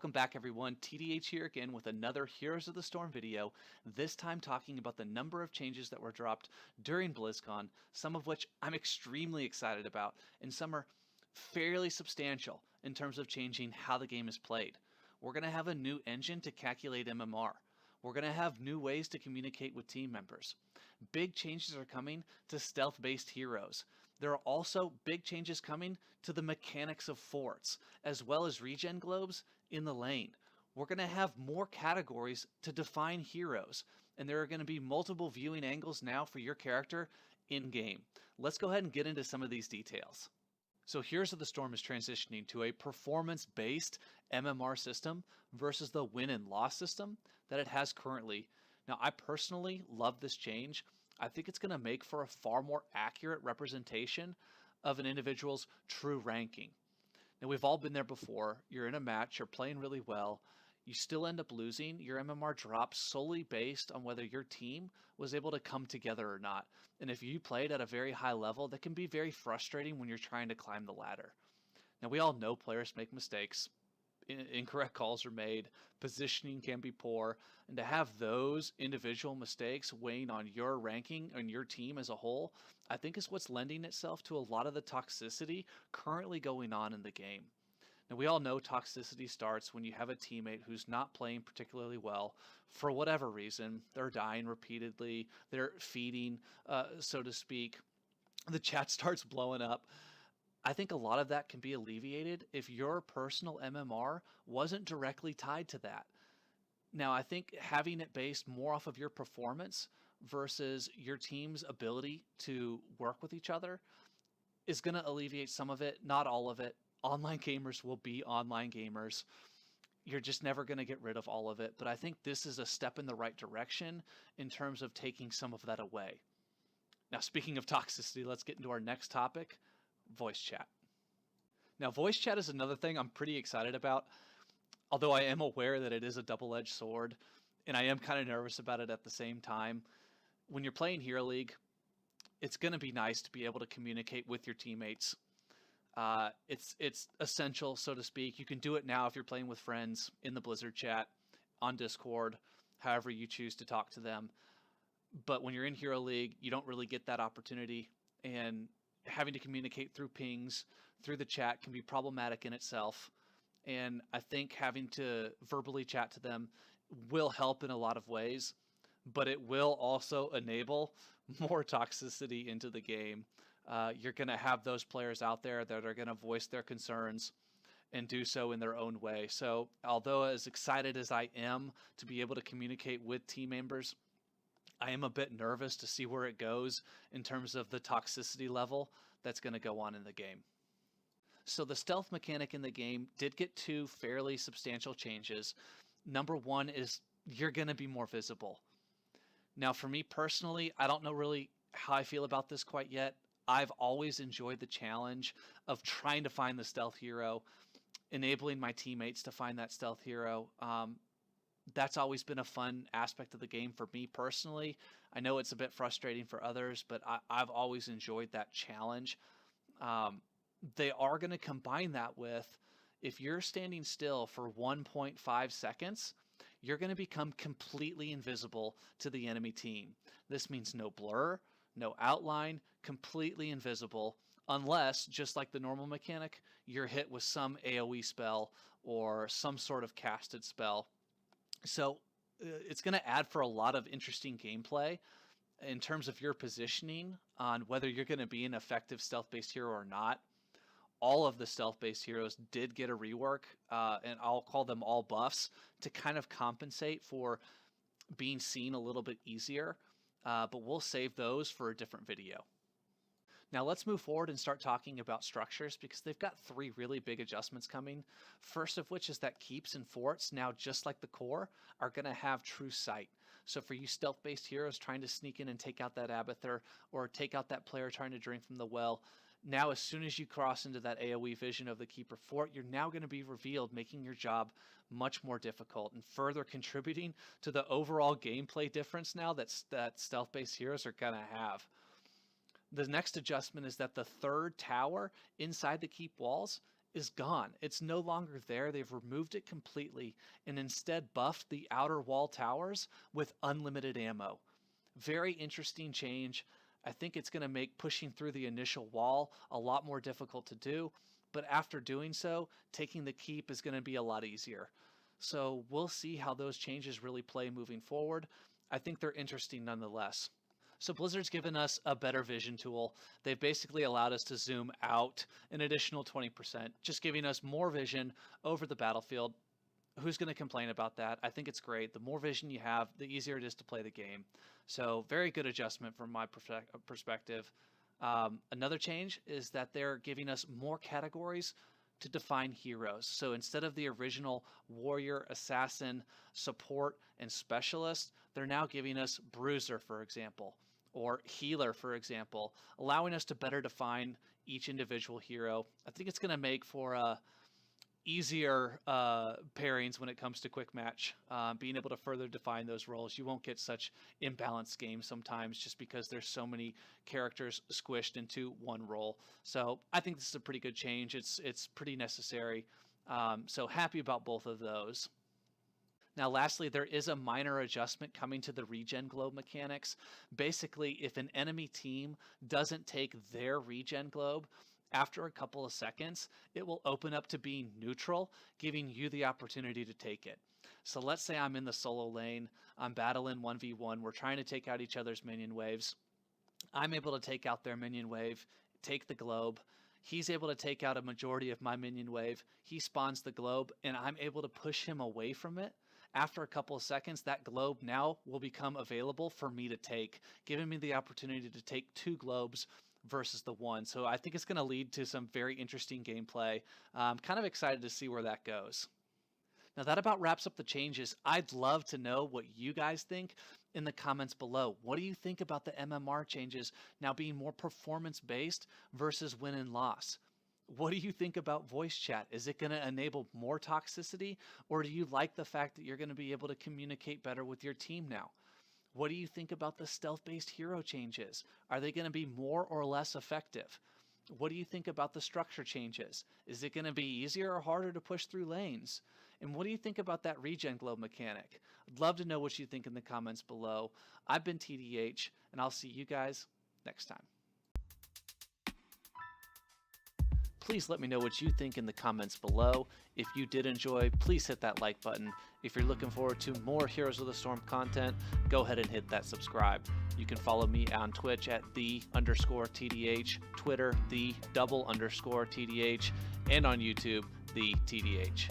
Welcome back everyone, TDH here again with another Heroes of the Storm video, this time talking about the number of changes that were dropped during BlizzCon, some of which I'm extremely excited about, and some are fairly substantial in terms of changing how the game is played. We're going to have a new engine to calculate MMR. We're going to have new ways to communicate with team members. Big changes are coming to stealth-based heroes. There are also big changes coming to the mechanics of forts, as well as regen globes in the lane. We're going to have more categories to define heroes, and there are going to be multiple viewing angles now for your character in-game. Let's go ahead and get into some of these details. So Heroes of the Storm is transitioning to a performance-based MMR system versus the win and loss system that it has currently. Now, I personally love this change. I think it's going to make for a far more accurate representation of an individual's true ranking. Now, we've all been there before. You're in a match, you're playing really well, you still end up losing. Your MMR drops solely based on whether your team was able to come together or not. And if you played at a very high level, that can be very frustrating when you're trying to climb the ladder. Now, we all know players make mistakes. Incorrect calls are made, positioning can be poor, and to have those individual mistakes weighing on your ranking and your team as a whole, I think is what's lending itself to a lot of the toxicity currently going on in the game. Now, we all know toxicity starts when you have a teammate who's not playing particularly well for whatever reason. They're dying repeatedly, they're feeding, so to speak. The chat starts blowing up. I think a lot of that can be alleviated if your personal MMR wasn't directly tied to that. Now, I think having it based more off of your performance versus your team's ability to work with each other is going to alleviate some of it, not all of it. Online gamers will be online gamers. You're just never going to get rid of all of it. But I think this is a step in the right direction in terms of taking some of that away. Now, speaking of toxicity, let's get into our next topic, voice chat. Now, voice chat is another thing I'm pretty excited about, although I am aware that it is a double-edged sword, and I am kind of nervous about it at the same time. When you're playing Hero League, it's going to be nice to be able to communicate with your teammates. It's essential, so to speak. You can do it now if you're playing with friends in the Blizzard chat, on Discord, however you choose to talk to them. But when you're in Hero League, you don't really get that opportunity, and having to communicate through pings, through the chat can be problematic in itself. And I think having to verbally chat to them will help in a lot of ways, but it will also enable more toxicity into the game. You're going to have those players out there that are going to voice their concerns and do so in their own way. So although as excited as I am to be able to communicate with team members, I am a bit nervous to see where it goes in terms of the toxicity level that's going to go on in the game. So the stealth mechanic in the game did get two fairly substantial changes. Number one is you're going to be more visible. Now, for me personally, I don't know really how I feel about this quite yet. I've always enjoyed the challenge of trying to find the stealth hero, enabling my teammates to find that stealth hero. That's always been a fun aspect of the game for me personally. I know it's a bit frustrating for others, but I've always enjoyed that challenge. They are going to combine that with, if you're standing still for 1.5 seconds, you're going to become completely invisible to the enemy team. This means no blur, no outline, completely invisible, unless, just like the normal mechanic, you're hit with some AoE spell or some sort of casted spell. So it's going to add for a lot of interesting gameplay in terms of your positioning on whether you're going to be an effective stealth-based hero or not. All of the stealth-based heroes did get a rework, and I'll call them all buffs, to kind of compensate for being seen a little bit easier, but we'll save those for a different video. Now let's move forward and start talking about structures, because they've got three really big adjustments coming. First of which is that keeps and forts, now just like the core, are going to have true sight. So for you stealth-based heroes trying to sneak in and take out that abathur, or take out that player trying to drink from the well, now as soon as you cross into that AoE vision of the keeper fort, you're now going to be revealed, making your job much more difficult and further contributing to the overall gameplay difference now that stealth-based heroes are going to have. The next adjustment is that the third tower inside the keep walls is gone. It's no longer there. They've removed it completely and instead buffed the outer wall towers with unlimited ammo. Very interesting change. I think it's going to make pushing through the initial wall a lot more difficult to do, but after doing so, taking the keep is going to be a lot easier. So we'll see how those changes really play moving forward. I think they're interesting nonetheless. So Blizzard's given us a better vision tool. They've basically allowed us to zoom out an additional 20%, just giving us more vision over the battlefield. Who's going to complain about that? I think it's great. The more vision you have, the easier it is to play the game. So very good adjustment from my perspective. Another change is that they're giving us more categories to define heroes. So instead of the original warrior, assassin, support, and specialist, they're now giving us bruiser, for example, or healer, for example, allowing us to better define each individual hero. I think it's going to make for easier pairings when it comes to quick match, being able to further define those roles. You won't get such imbalanced games sometimes just because there's so many characters squished into one role. So I think this is a pretty good change. It's pretty necessary. So happy about both of those. Now, lastly, there is a minor adjustment coming to the regen globe mechanics. Basically, if an enemy team doesn't take their regen globe, after a couple of seconds, it will open up to being neutral, giving you the opportunity to take it. So let's say I'm in the solo lane, I'm battling 1v1, we're trying to take out each other's minion waves. I'm able to take out their minion wave, take the globe. He's able to take out a majority of my minion wave. He spawns the globe, and I'm able to push him away from it. After a couple of seconds, that globe now will become available for me to take, giving me the opportunity to take 2 globes versus the 1. So I think it's going to lead to some very interesting gameplay. I'm kind of excited to see where that goes. Now that about wraps up the changes. I'd love to know what you guys think in the comments below. What do you think about the MMR changes now being more performance-based versus win and loss? What do you think about voice chat? Is it going to enable more toxicity, or do you like the fact that you're going to be able to communicate better with your team now? What do you think about the stealth-based hero changes? Are they going to be more or less effective? What do you think about the structure changes? Is it going to be easier or harder to push through lanes? And what do you think about that regen globe mechanic? I'd love to know what you think in the comments below. I've been TDH, and I'll see you guys next time. Please let me know what you think in the comments below. If you did enjoy, please hit that like button. If you're looking forward to more Heroes of the Storm content, go ahead and hit that subscribe. You can follow me on Twitch at _TDH, Twitter _TDH, and on YouTube, TDH.